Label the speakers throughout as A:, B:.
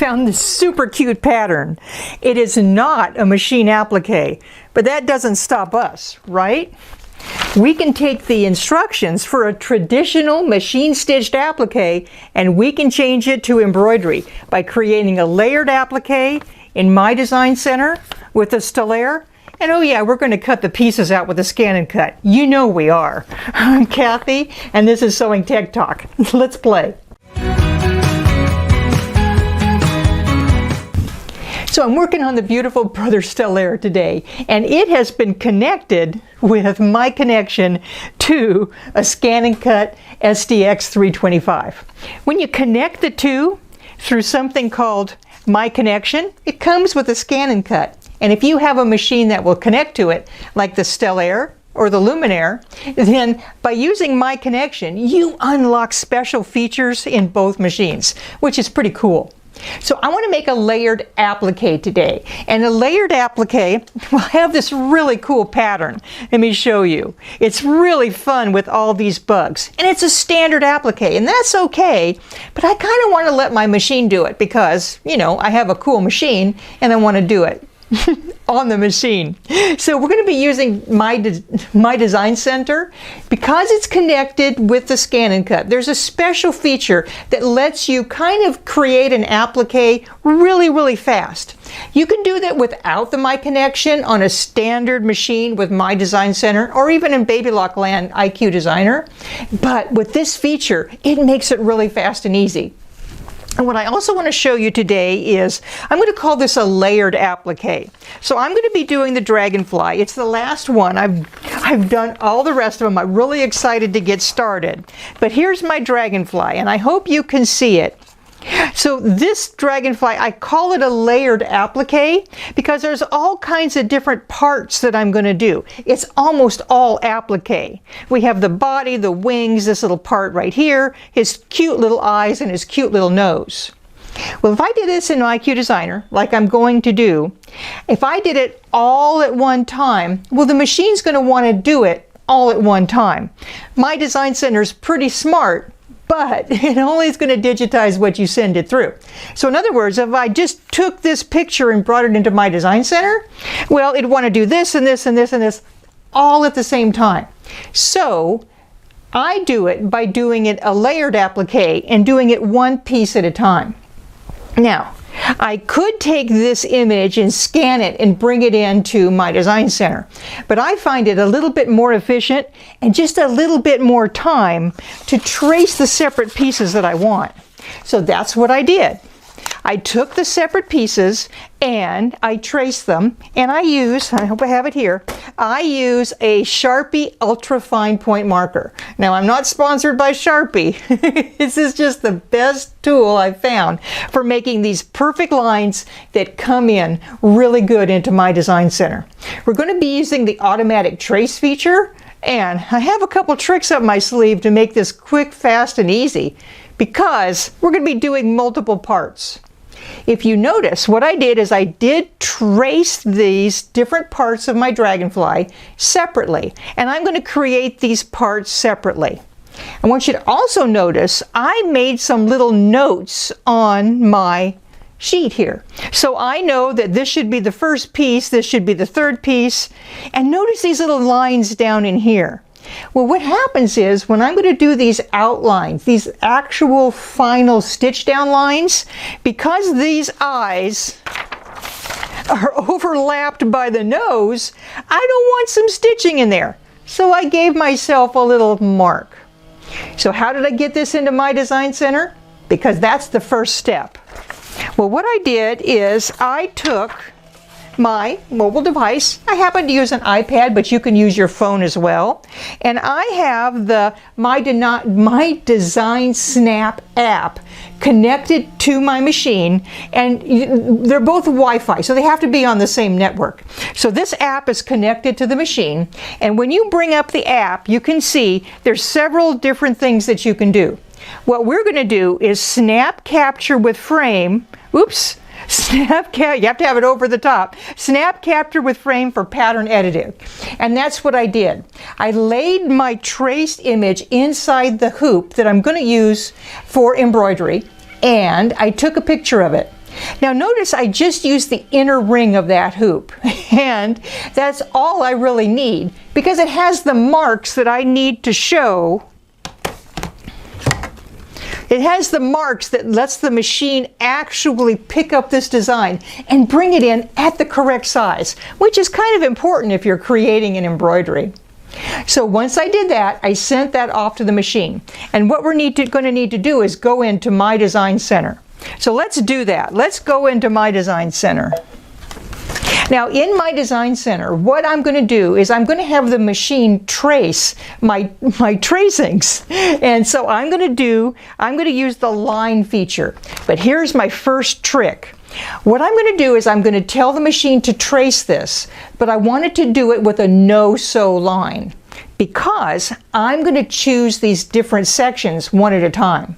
A: found this super cute pattern. It is not a machine applique, but that doesn't stop us, right? We can take the instructions for a traditional machine stitched applique and we can change it to embroidery by creating a layered applique in My Design Center with a stellaire. And oh yeah, we're going to cut the pieces out with a scan and cut. You know we are. I'm Kathy, and this is Sewing Tech Talk. Let's play. So I'm working on the beautiful Brother Stellaire today, and it has been connected with my connection to a Scan and Cut SDX 325. When you connect the two through something called My Connection, it comes with a Scan and Cut. And if you have a machine that will connect to it, like the Stellaire or the Luminaire, then by using My Connection, you unlock special features in both machines, which is pretty cool. So I want to make a layered applique today, and a layered applique will have this really cool pattern. Let me show you. It's really fun with all these bugs, and it's a standard applique, and that's okay, but I kind of want to let my machine do it because, you know, I have a cool machine and I want to do it on the machine. So we're going to be using My Design Center because it's connected with the Scan and Cut. There's a special feature that lets you kind of create an applique really fast. You can do that without the My Connection on a standard machine with My Design Center or even in Baby Lock Land IQ Designer. But with this feature, it makes it really fast and easy. And what I also want to show you today is, I'm going to call this a layered applique. So I'm going to be doing the dragonfly. It's the last one. I've done all the rest of them. I'm really excited to get started. But here's my dragonfly, and I hope you can see it. So this dragonfly, I call it a layered applique because there's all kinds of different parts that I'm going to do. It's almost all applique. We have the body, the wings, this little part right here, his cute little eyes, and his cute little nose. Well, if I did this in IQ Designer, like I'm going to do, if I did it all at one time, well, the machine's going to want to do it all at one time. My Design Center is pretty smart, but it only is going to digitize what you send it through. So in other words, if I just took this picture and brought it into My Design Center, well, it'd want to do this and this and this and this all at the same time. So I do it by doing it a layered applique and doing it one piece at a time. Now, I could take this image and scan it and bring it into My Design Center, but I find it a little bit more efficient and just a little bit more time to trace the separate pieces that I want. So that's what I did. I took the separate pieces and I traced them, and I hope I have it here, I use a Sharpie Ultra Fine Point Marker. Now, I'm not sponsored by Sharpie. This is just the best tool I've found for making these perfect lines that come in really good into My Design Center. We're going to be using the automatic trace feature, and I have a couple tricks up my sleeve to make this quick, fast, and easy because we're going to be doing multiple parts. If you notice, what I did is I did trace these different parts of my dragonfly separately, and I'm going to create these parts separately. I want you to also notice I made some little notes on my sheet here. So I know that this should be the first piece, this should be the third piece, and notice these little lines down in here. Well, what happens is when I'm going to do these outlines, these actual final stitch down lines, because these eyes are overlapped by the nose, I don't want some stitching in there. So I gave myself a little mark. So how did I get this into My Design Center? Because that's the first step. Well, what I did is I took my mobile device. I happen to use an iPad, but you can use your phone as well. And I have the My Design Snap app connected to my machine, and they're both Wi-Fi, so they have to be on the same network. So this app is connected to the machine, and when you bring up the app, you can see there's several different things that you can do. What we're going to do is snap capture with frame. Oops. You have to have it over the top. Snap capture with frame for pattern editing. And that's what I did. I laid my traced image inside the hoop that I'm going to use for embroidery, and I took a picture of it. Now notice I just used the inner ring of that hoop, and that's all I really need because it has the marks that I need to show. It has the marks that lets the machine actually pick up this design and bring it in at the correct size, which is kind of important if you're creating an embroidery. So once I did that, I sent that off to the machine. And what we're going to need to do is go into My Design Center. So let's do that. Let's go into My Design Center. Now in My Design Center, what I'm going to do is I'm going to have the machine trace my tracings. And so I'm going to use the line feature. But here's my first trick. What I'm going to do is I'm going to tell the machine to trace this, but I wanted to do it with a no-sew line because I'm going to choose these different sections one at a time.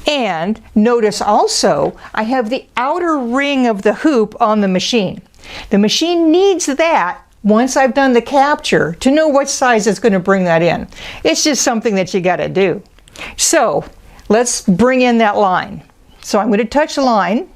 A: And notice also I have the outer ring of the hoop on the machine. The machine needs that once I've done the capture to know what size it's going to bring that in. It's just something that you got to do. So let's bring in that line. So I'm going to touch line.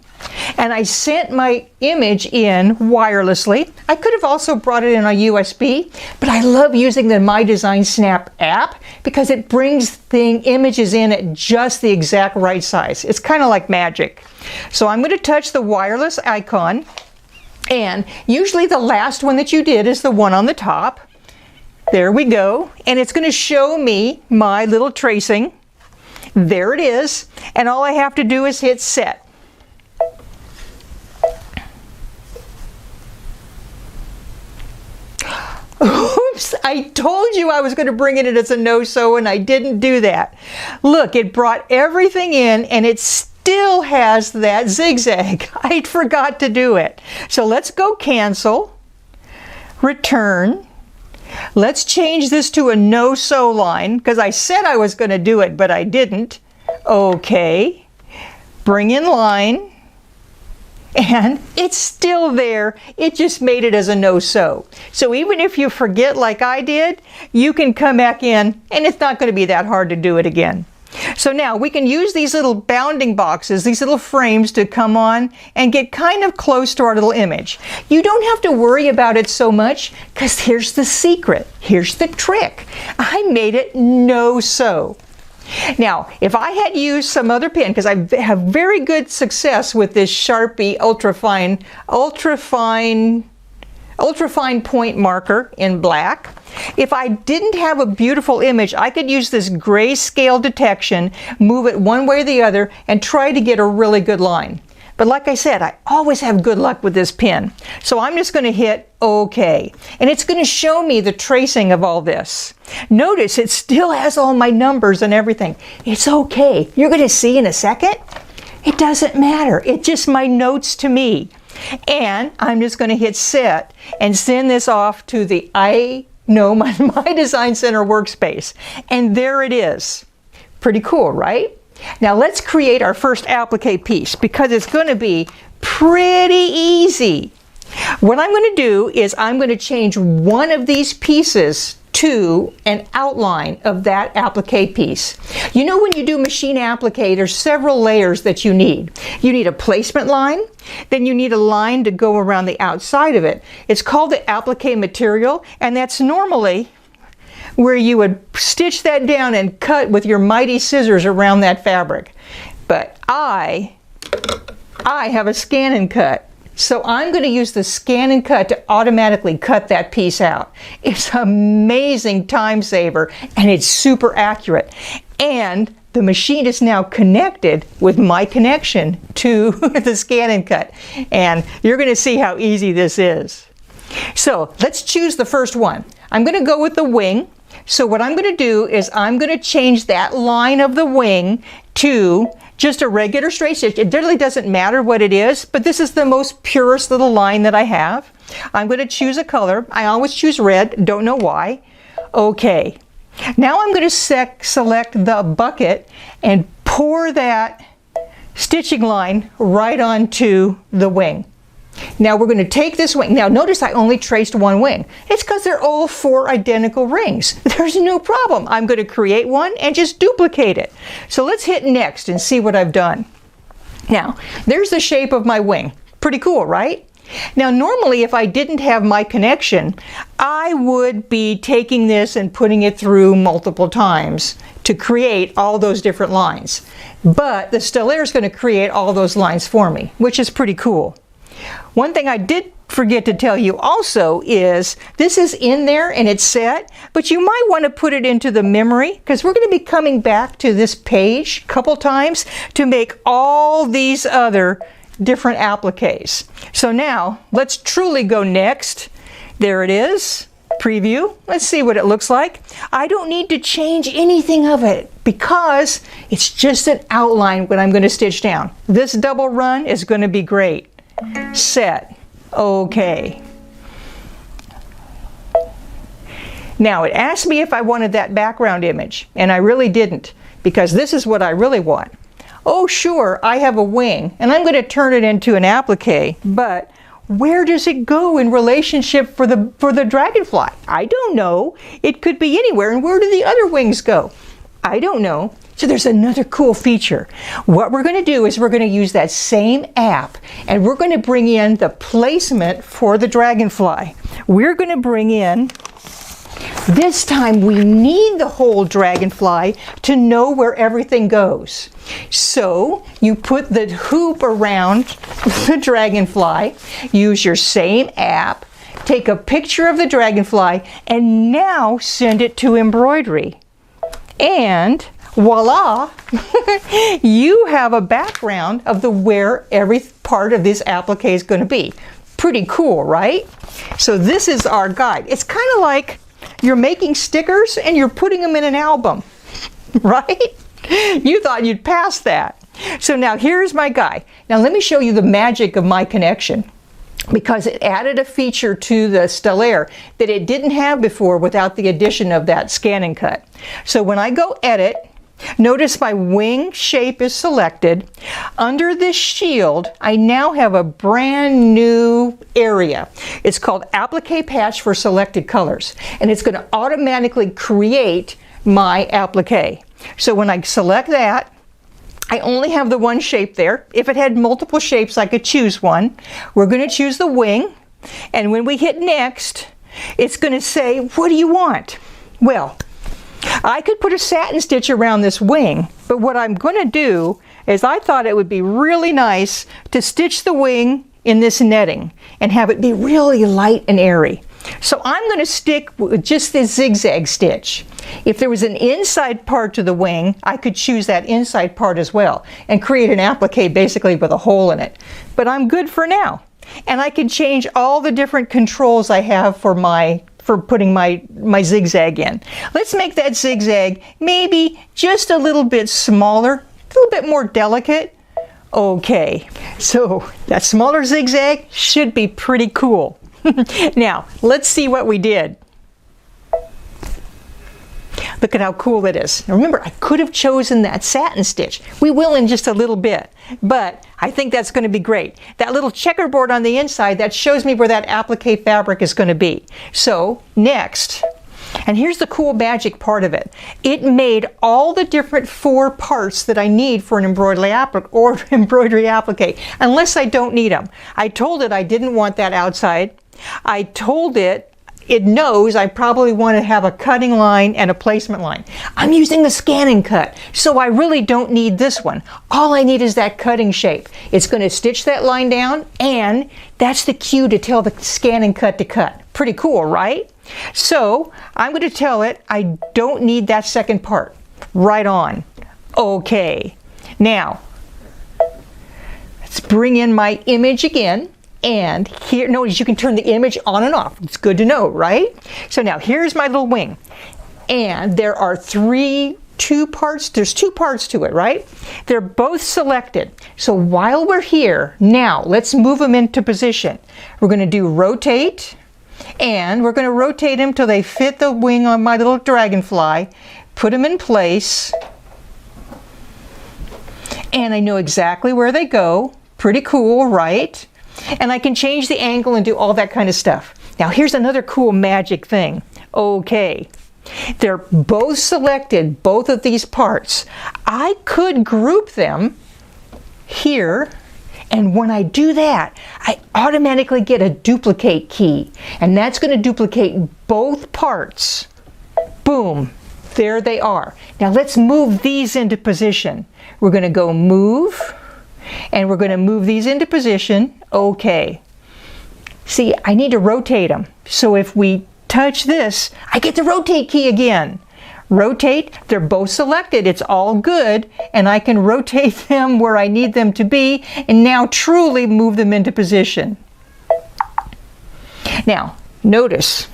A: And I sent my image in wirelessly. I could have also brought it in on USB, but I love using the My Design Snap app because it brings images in at just the exact right size. It's kind of like magic. So I'm going to touch the wireless icon, and usually the last one that you did is the one on the top. There we go. And it's going to show me my little tracing. There it is. And all I have to do is hit set. Oops, I told you I was going to bring it in as a no-sew and I didn't do that. Look, it brought everything in and it still has that zigzag. I forgot to do it. So let's go cancel, return. Let's change this to a no-sew line because I said I was going to do it, but I didn't. Okay, bring in line. And it's still there. It just made it as a no-sew. So even if you forget like I did, you can come back in and it's not going to be that hard to do it again. So now we can use these little bounding boxes, these little frames to come on and get kind of close to our little image. You don't have to worry about it so much because here's the secret. Here's the trick. I made it no-sew. Now, if I had used some other pen, because I have very good success with this Sharpie ultrafine point marker in black. If I didn't have a beautiful image, I could use this grayscale detection, move it one way or the other, and try to get a really good line. But like I said, I always have good luck with this pen. So I'm just going to hit OK. And it's going to show me the tracing of all this. Notice it still has all my numbers and everything. It's okay. You're going to see in a second. It doesn't matter. It's just my notes to me. And I'm just going to hit set and send this off to the my Design Center workspace. And there it is. Pretty cool, right? Now let's create our first applique piece because it's going to be pretty easy. What I'm going to do is I'm going to change one of these pieces to an outline of that applique piece. You know, when you do machine applique, there's several layers that you need. You need a placement line, then you need a line to go around the outside of it. It's called the applique material, and that's normally where you would stitch that down and cut with your mighty scissors around that fabric. But I have a scan and cut. So I'm going to use the scan and cut to automatically cut that piece out. It's an amazing time saver and it's super accurate. And the machine is now connected with my connection to the scan and cut. And you're going to see how easy this is. So let's choose the first one. I'm going to go with the wing. So what I'm going to do is I'm going to change that line of the wing to just a regular straight stitch. It really doesn't matter what it is, but this is the most purest little line that I have. I'm going to choose a color. I always choose red, don't know why. Okay. Now I'm going to select the bucket and pour that stitching line right onto the wing. Now we're going to take this wing. Now notice I only traced one wing. It's because they're all 4 identical rings. There's no problem. I'm going to create one and just duplicate it. So let's hit next and see what I've done. Now, there's the shape of my wing. Pretty cool, right? Now, normally if I didn't have my connection, I would be taking this and putting it through multiple times to create all those different lines. But the Stellaire is going to create all those lines for me, which is pretty cool. One thing I did forget to tell you also is this is in there and it's set, but you might want to put it into the memory because we're going to be coming back to this page a couple times to make all these other different appliques. So now let's truly go next. There it is, preview. Let's see what it looks like. I don't need to change anything of it because it's just an outline what I'm going to stitch down. This double run is going to be great. Set. Okay. Now it asked me if I wanted that background image, and I really didn't because this is what I really want. Oh sure, I have a wing and I'm going to turn it into an applique, but where does it go in relationship for the dragonfly? I don't know. It could be anywhere. And where do the other wings go? I don't know. So there's another cool feature. What we're going to do is we're going to use that same app and we're going to bring in the placement for the dragonfly. We're going to bring in, this time we need the whole dragonfly to know where everything goes. So you put the hoop around the dragonfly, use your same app, take a picture of the dragonfly, and now send it to embroidery. And voila, you have a background of where every part of this applique is going to be. Pretty cool, right? So this is our guide. It's kind of like you're making stickers and you're putting them in an album, right? You thought you'd pass that. So now here's my guide. Now let me show you the magic of my connection, because it added a feature to the Stellaire that it didn't have before without the addition of that scan and cut. So when I go edit, notice my wing shape is selected. Under this shield, I now have a brand new area. It's called Applique Patch for Selected Colors, and it's going to automatically create my applique. So when I select that, I only have the one shape there. If it had multiple shapes, I could choose one. We're going to choose the wing, and when we hit next, it's going to say, what do you want? Well, I could put a satin stitch around this wing, but what I'm going to do is I thought it would be really nice to stitch the wing in this netting and have it be really light and airy. So I'm going to stick with just this zigzag stitch. If there was an inside part to the wing, I could choose that inside part as well and create an applique basically with a hole in it. But I'm good for now. And I can change all the different controls I have for putting my zigzag in. Let's make that zigzag maybe just a little bit smaller, a little bit more delicate. Okay, so that smaller zigzag should be pretty cool. Now, let's see what we did. Look at how cool that is. Now remember, I could have chosen that satin stitch. We will in just a little bit, but I think that's going to be great. That little checkerboard on the inside, that shows me where that applique fabric is going to be. So next, and here's the cool magic part of it. It made all the different 4 parts that I need for an embroidery applique, unless I don't need them. I told it I didn't want that outside. I told it knows I probably want to have a cutting line and a placement line. I'm using the scan and cut, so I really don't need this one. All I need is that cutting shape. It's going to stitch that line down, and that's the cue to tell the scan and cut to cut. Pretty cool, right? So I'm going to tell it I don't need that second part. Right on. Okay. Now, let's bring in my image again. And here, notice you can turn the image on and off. It's good to know, right? So now here's my little wing. And there are two parts, there's 2 parts to it, right? They're both selected. So while we're here, now let's move them into position. We're going to do rotate, and we're going to rotate them till they fit the wing on my little dragonfly. Put them in place. And I know exactly where they go. Pretty cool, right? And I can change the angle and do all that kind of stuff. Now here's another cool magic thing. Okay, they're both selected, both of these parts. I could group them here. And when I do that, I automatically get a duplicate key. And that's going to duplicate both parts. Boom. There they are. Now let's move these into position. We're going to go move, and we're going to move these into position. Okay. See, I need to rotate them. So if we touch this, I get the rotate key again. Rotate, they're both selected, it's all good, and I can rotate them where I need them to be, and now truly move them into position. Now, notice,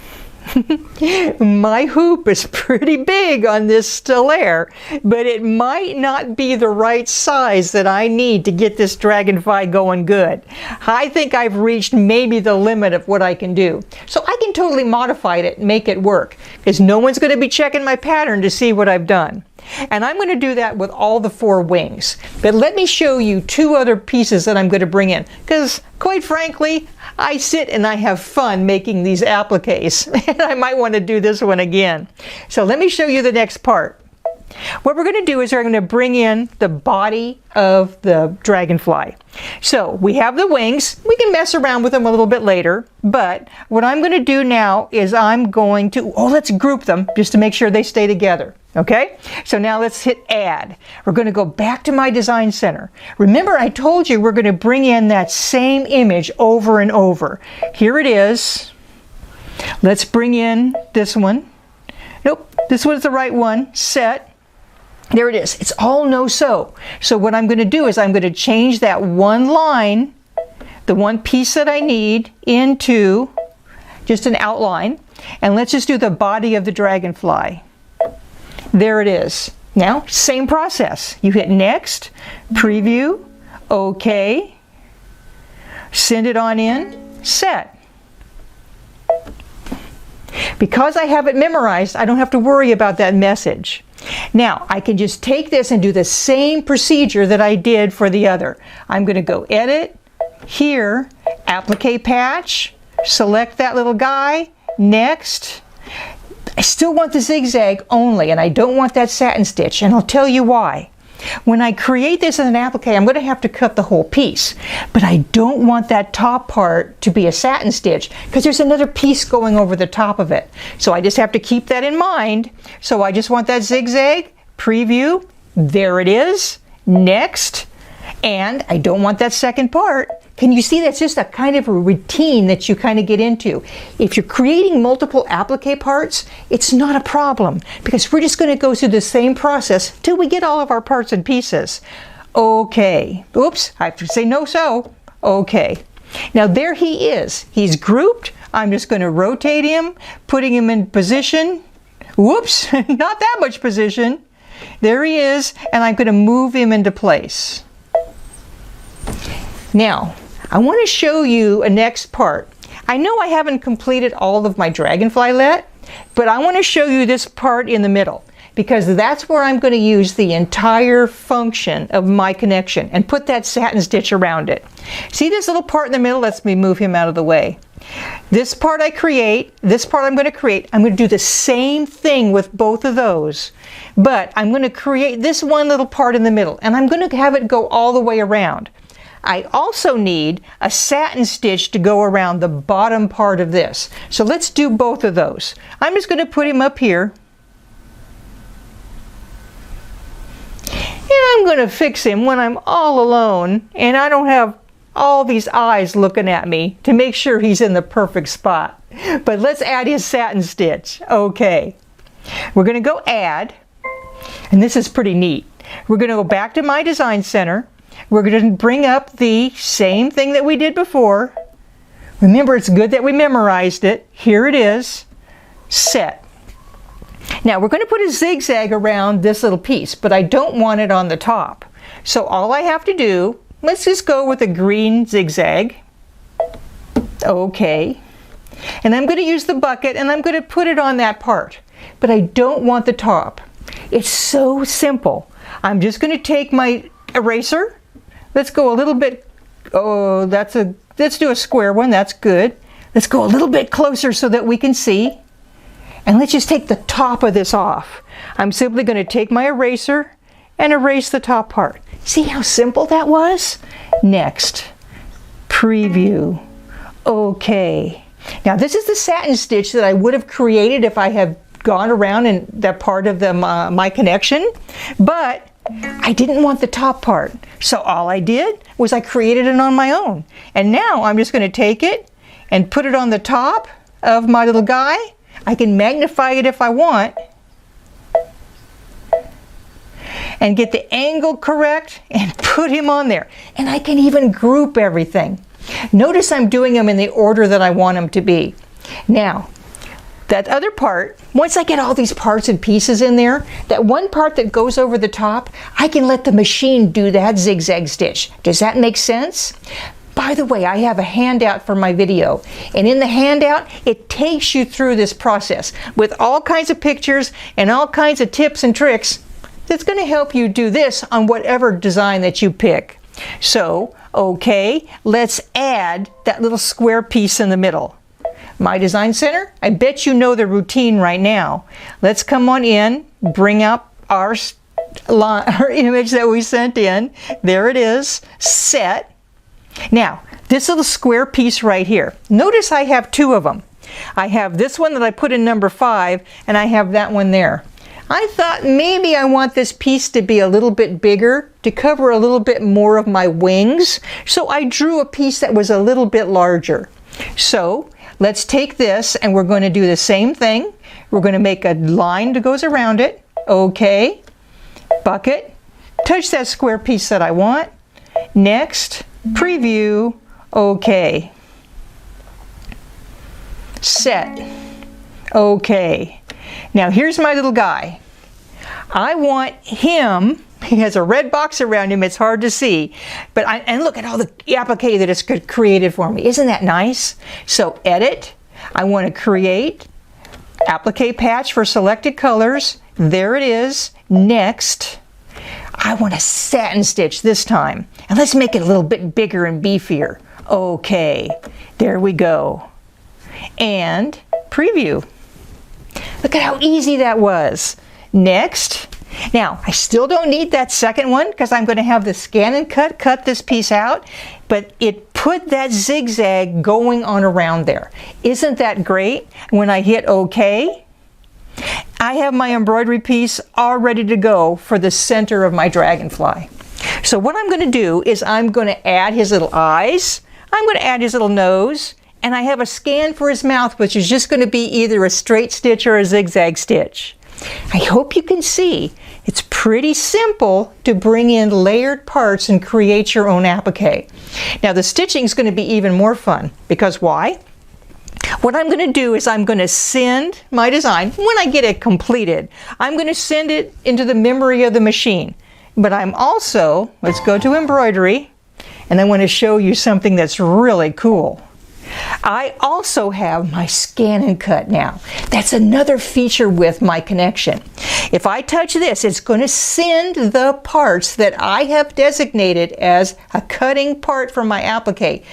A: my hoop is pretty big on this Stellaire, but it might not be the right size that I need to get this dragonfly going good. I think I've reached maybe the limit of what I can do. So I can totally modify it and make it work, because no one's going to be checking my pattern to see what I've done. And I'm going to do that with all the 4 wings. But let me show you 2 other pieces that I'm going to bring in, because quite frankly, I sit and I have fun making these appliques, and I might want to do this one again. So let me show you the next part. What we're going to do is we're going to bring in the body of the dragonfly. So we have the wings. We can mess around with them a little bit later, but what I'm going to do now is I'm going to, let's group them just to make sure they stay together. Okay, so now let's hit add. We're going to go back to my design center. Remember, I told you we're going to bring in that same image over and over. Here it is. Let's bring in this one. Nope, this one's the right one. Set. There it is. It's all no-so. So what I'm going to do is I'm going to change that one line, the one piece that I need, into just an outline. And let's just do the body of the dragonfly. There it is. Now, same process. You hit next, preview, OK, send it on in, set. Because I have it memorized, I don't have to worry about that message. Now, I can just take this and do the same procedure that I did for the other. I'm going to go edit, here, applique patch, select that little guy, next. I still want the zigzag only, and I don't want that satin stitch, and I'll tell you why. When I create this as an applique, I'm going to have to cut the whole piece, but I don't want that top part to be a satin stitch because there's another piece going over the top of it. So I just have to keep that in mind. So I just want that zigzag, preview, there it is, next, and I don't want that second part. Can you see that's just a kind of a routine that you kind of get into? If you're creating multiple applique parts, it's not a problem because we're just going to go through the same process till we get all of our parts and pieces. Okay. Oops, I have to say no so. Okay. Now there he is. He's grouped. I'm just going to rotate him, putting him in position. Whoops, not that much position. There he is, and I'm going to move him into place. Now, I want to show you a next part. I know I haven't completed all of my dragonfly let, but I want to show you this part in the middle because that's where I'm going to use the entire function of my connection and put that satin stitch around it. See this little part in the middle? Let me move him out of the way. This part I create, this part I'm going to create. I'm going to do the same thing with both of those, but I'm going to create this one little part in the middle, and I'm going to have it go all the way around. I also need a satin stitch to go around the bottom part of this. So let's do both of those. I'm just going to put him up here. And I'm going to fix him when I'm all alone and I don't have all these eyes looking at me to make sure he's in the perfect spot. But let's add his satin stitch. Okay. We're going to go add, and this is pretty neat. We're going to go back to my design center. We're going to bring up the same thing that we did before. Remember, it's good that we memorized it. Here it is. Set. Now, we're going to put a zigzag around this little piece, but I don't want it on the top. So all I have to do, let's just go with a green zigzag. Okay. And I'm going to use the bucket, and I'm going to put it on that part. But I don't want the top. It's so simple. I'm just going to take my eraser. Let's go a little bit, let's do a square one, that's good. Let's go a little bit closer so that we can see. And let's just take the top of this off. I'm simply going to take my eraser and erase the top part. See how simple that was? Next, preview, okay. Now this is the satin stitch that I would have created if I had gone around in that part of the My Connection, but I didn't want the top part. So all I did was I created it on my own. And now I'm just going to take it and put it on the top of my little guy. I can magnify it if I want and get the angle correct and put him on there. And I can even group everything. Notice I'm doing them in the order that I want them to be. Now, that other part, once I get all these parts and pieces in there, that one part that goes over the top, I can let the machine do that zigzag stitch. Does that make sense? By the way, I have a handout for my video, and in the handout, it takes you through this process with all kinds of pictures and all kinds of tips and tricks that's going to help you do this on whatever design that you pick. So, okay, let's add that little square piece in the middle. My Design Center, I bet you know the routine right now. Let's come on in, bring up our image that we sent in. There it is, set. Now, this little square piece right here. Notice I have two of them. I have this one that I put in number 5, and I have that one there. I thought maybe I want this piece to be a little bit bigger, to cover a little bit more of my wings. So I drew a piece that was a little bit larger. So let's take this and we're going to do the same thing. We're going to make a line that goes around it. Okay. Bucket. Touch that square piece that I want. Next. Preview. Okay. Set. Okay. Now here's my little guy. I want him, he has a red box around him, it's hard to see, but and look at all the applique that it's created for me. Isn't that nice? So edit, I want to create applique patch for selected colors. There it is. Next, I want to satin stitch this time, and let's make it a little bit bigger and beefier. Okay, there we go. And preview. Look at how easy that was. Next. Now, I still don't need that second one because I'm going to have the scan and cut this piece out, but it put that zigzag going on around there. Isn't that great? When I hit OK, I have my embroidery piece all ready to go for the center of my dragonfly. So what I'm going to do is I'm going to add his little eyes, I'm going to add his little nose, and I have a scan for his mouth, which is just going to be either a straight stitch or a zigzag stitch. I hope you can see it's pretty simple to bring in layered parts and create your own applique. Now the stitching is going to be even more fun because why? What I'm going to do is I'm going to send my design, when I get it completed, I'm going to send it into the memory of the machine. But I'm also, let's go to embroidery, and I want to show you something that's really cool. I also have my scan and cut now. That's another feature with My Connection. If I touch this, it's going to send the parts that I have designated as a cutting part for my applique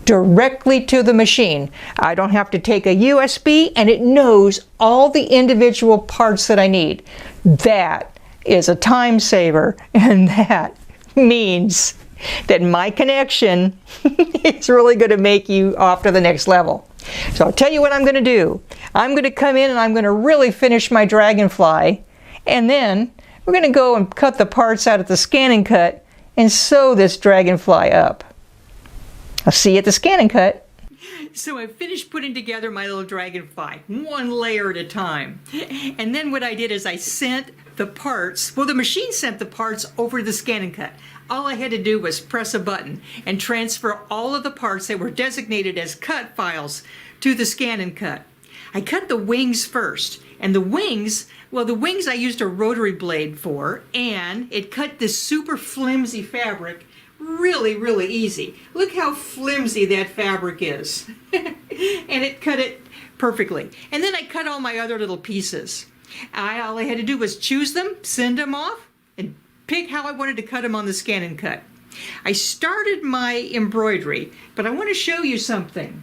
A: directly to the machine. I don't have to take a USB, and it knows all the individual parts that I need. That is a time saver, and that means that My Connection is really going to make you off to the next level. So I'll tell you what I'm going to do. I'm going to come in and I'm going to really finish my dragonfly, and then we're going to go and cut the parts out at the scan and cut and sew this dragonfly up. I'll see you at the scan and cut. So I finished putting together my little dragonfly, one layer at a time. And then what I did is I sent the parts, well, the machine sent the parts over to the scan and cut. All I had to do was press a button and transfer all of the parts that were designated as cut files to the scan and cut. I cut the wings first, and the wings, well, the wings I used a rotary blade for, and it cut this super flimsy fabric really, really easy. Look how flimsy that fabric is. And it cut it perfectly. And then I cut all my other little pieces. All I had to do was choose them, send them off, and pick how I wanted to cut them on the scan and cut. I started my embroidery, but I want to show you something.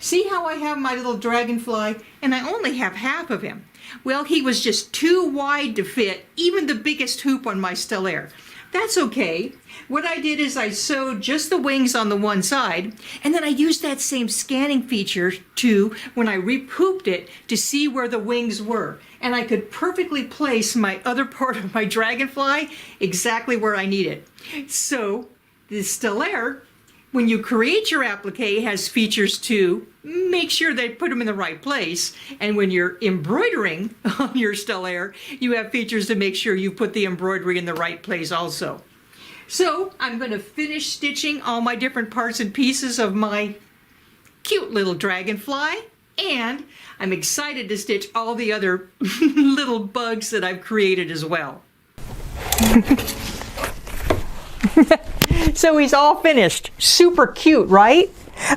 A: See how I have my little dragonfly? And I only have half of him. Well, he was just too wide to fit even the biggest hoop on my Stellaire. That's okay. What I did is I sewed just the wings on the one side, and then I used that same scanning feature too when I repooped it to see where the wings were. And I could perfectly place my other part of my dragonfly exactly where I need it. So the Stellaire, when you create your applique, has features to make sure they put them in the right place. And when you're embroidering on your Stellaire, you have features to make sure you put the embroidery in the right place also. So I'm going to finish stitching all my different parts and pieces of my cute little dragonfly. And I'm excited to stitch all the other little bugs that I've created as well. So he's all finished. Super cute, right?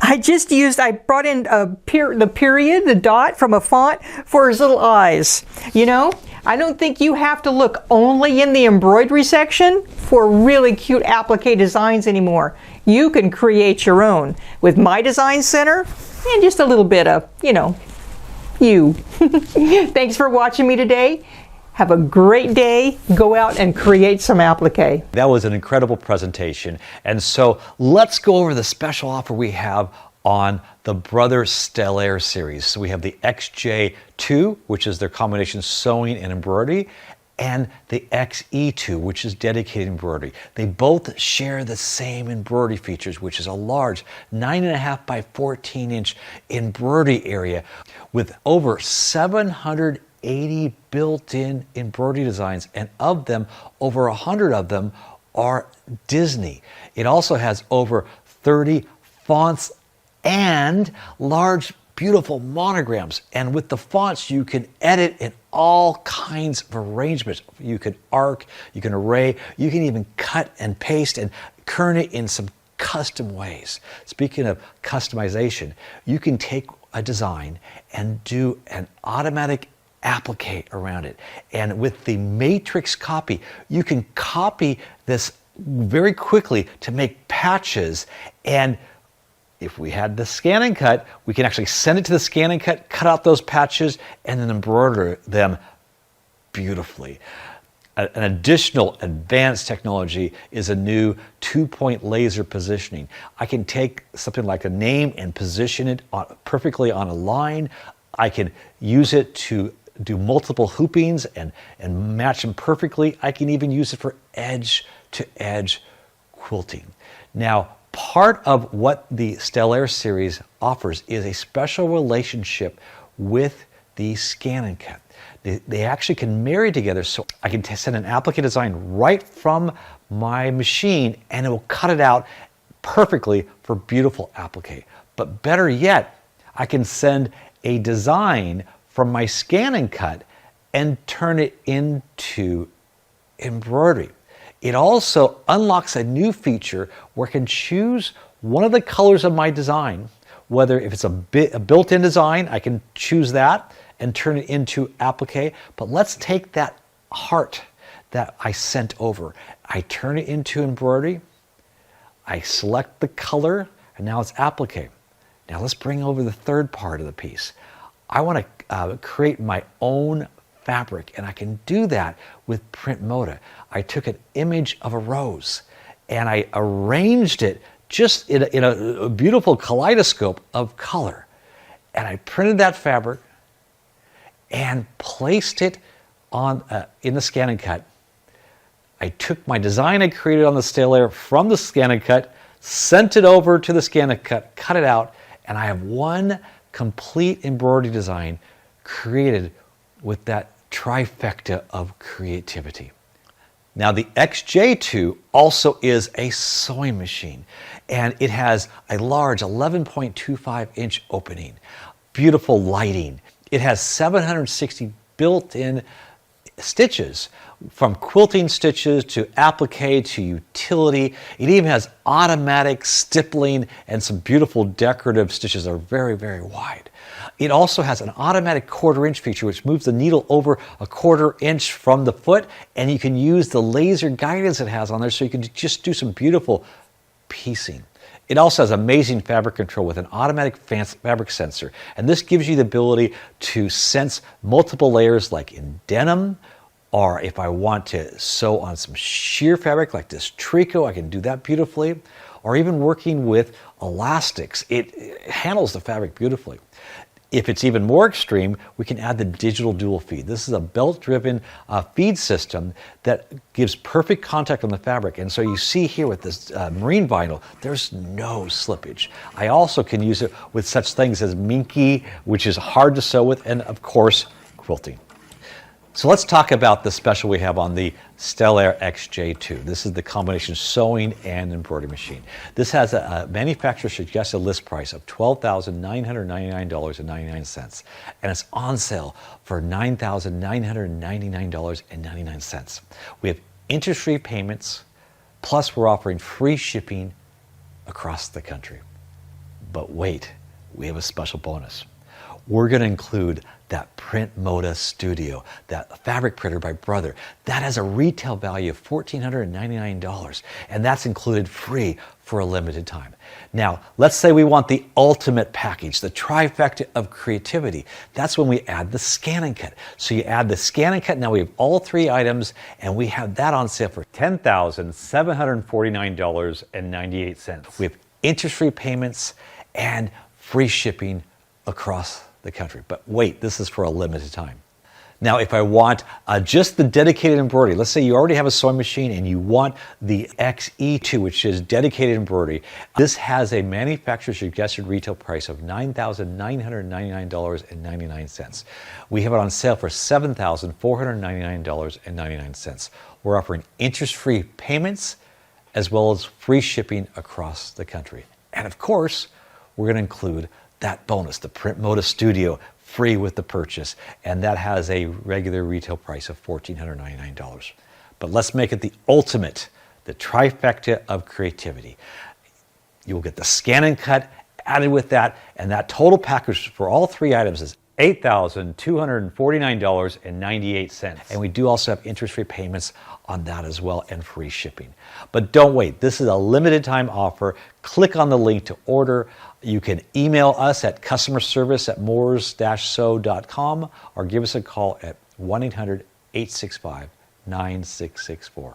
A: I brought in the period, the dot from a font for his little eyes. You know, I don't think you have to look only in the embroidery section for really cute applique designs anymore. You can create your own with my design center and just a little bit of, you know, you. Thanks for watching me today. Have a great day. Go out and create some applique.
B: That was an incredible presentation. And so let's go over the special offer we have on the Brother Stellaire series. So we have the XJ2, which is their combination sewing and embroidery, and the XE2, which is dedicated embroidery. They both share the same embroidery features, which is a large 9.5 by 14 inch embroidery area with over 780 built-in embroidery designs, and of them, over 100 of them are Disney. It also has over 30 fonts and large, beautiful monograms. And with the fonts, you can edit in all kinds of arrangements. You can arc, you can array, you can even cut and paste and kern it in some custom ways. Speaking of customization, you can take a design and do an automatic applique around it. And with the matrix copy, you can copy this very quickly to make patches. And if we had the scan and cut, we can actually send it to the scan and cut, cut out those patches, and then embroider them beautifully. An additional advanced technology is a new 2-point laser positioning. I can take something like a name and position it perfectly on a line. I can use it to do multiple hoopings and match them perfectly. I can even use it for edge-to-edge quilting. Now, part of what the Stellaire series offers is a special relationship with the scan and cut. They actually can marry together, so I can send an applique design right from my machine and it will cut it out perfectly for beautiful applique. But better yet, I can send a design from my scan and cut and turn it into embroidery. It also unlocks a new feature where I can choose one of the colors of my design, whether if it's a built-in design, I can choose that and turn it into applique. But let's take that heart that I sent over. I turn it into embroidery. I select the color, and now it's applique. Now let's bring over the third part of the piece. I want to create my own fabric, and I can do that with Print Moda. I took an image of a rose and I arranged it just in a beautiful kaleidoscope of color. And I printed that fabric and placed it on in the scan and cut. I took my design I created on the Stellaire from the scan and cut, sent it over to the scan and cut, cut it out, and I have one complete embroidery design created with that trifecta of creativity. Now the XJ2 also is a sewing machine, and it has a large 11.25 inch opening, beautiful lighting. It has 760 built-in stitches, from quilting stitches to applique to utility. It even has automatic stippling and some beautiful decorative stitches that are very, very wide. It also has an automatic 1/4 inch feature which moves the needle over a 1/4 inch from the foot, and you can use the laser guidance it has on there so you can just do some beautiful piecing. It also has amazing fabric control with an automatic fabric sensor. And this gives you the ability to sense multiple layers like in denim, or if I want to sew on some sheer fabric like this tricot, I can do that beautifully. Or even working with elastics, it handles the fabric beautifully. If it's even more extreme, we can add the digital dual feed. This is a belt-driven feed system that gives perfect contact on the fabric. And so you see here with this marine vinyl, there's no slippage. I also can use it with such things as minky, which is hard to sew with, and of course, quilting. So let's talk about the special we have on the Stellaire XJ2. This is the combination sewing and embroidery machine. This has a manufacturer suggested list price of $12,999.99, and it's on sale for $9,999.99. We have interest-free payments, plus we're offering free shipping across the country. But wait, we have a special bonus. We're going to include that Print Moda Studio, that fabric printer by Brother. That has a retail value of $1,499, and that's included free for a limited time. Now, let's say we want the ultimate package, the trifecta of creativity. That's when we add the scan and cut. So you add the scan and cut, now we have all three items, and we have that on sale for $10,749.98. We have interest-free payments and free shipping across the country. But wait, this is for a limited time. Now, if I want just the dedicated embroidery, let's say you already have a sewing machine and you want the XE2, which is dedicated embroidery, this has a manufacturer suggested retail price of $9,999.99. We have it on sale for $7,499.99. We're offering interest-free payments as well as free shipping across the country. And of course, we're going to include that bonus, the Print Moda Studio, free with the purchase, and that has a regular retail price of $1,499. But let's make it the ultimate, the trifecta of creativity. You'll get the scan and cut added with that, and that total package for all three items is $8,249.98. And we do also have interest-free payments on that as well, and free shipping. But don't wait, this is a limited time offer. Click on the link to order. You can email us at customerservice@moores-sew.com or give us a call at 1-800-865-9664.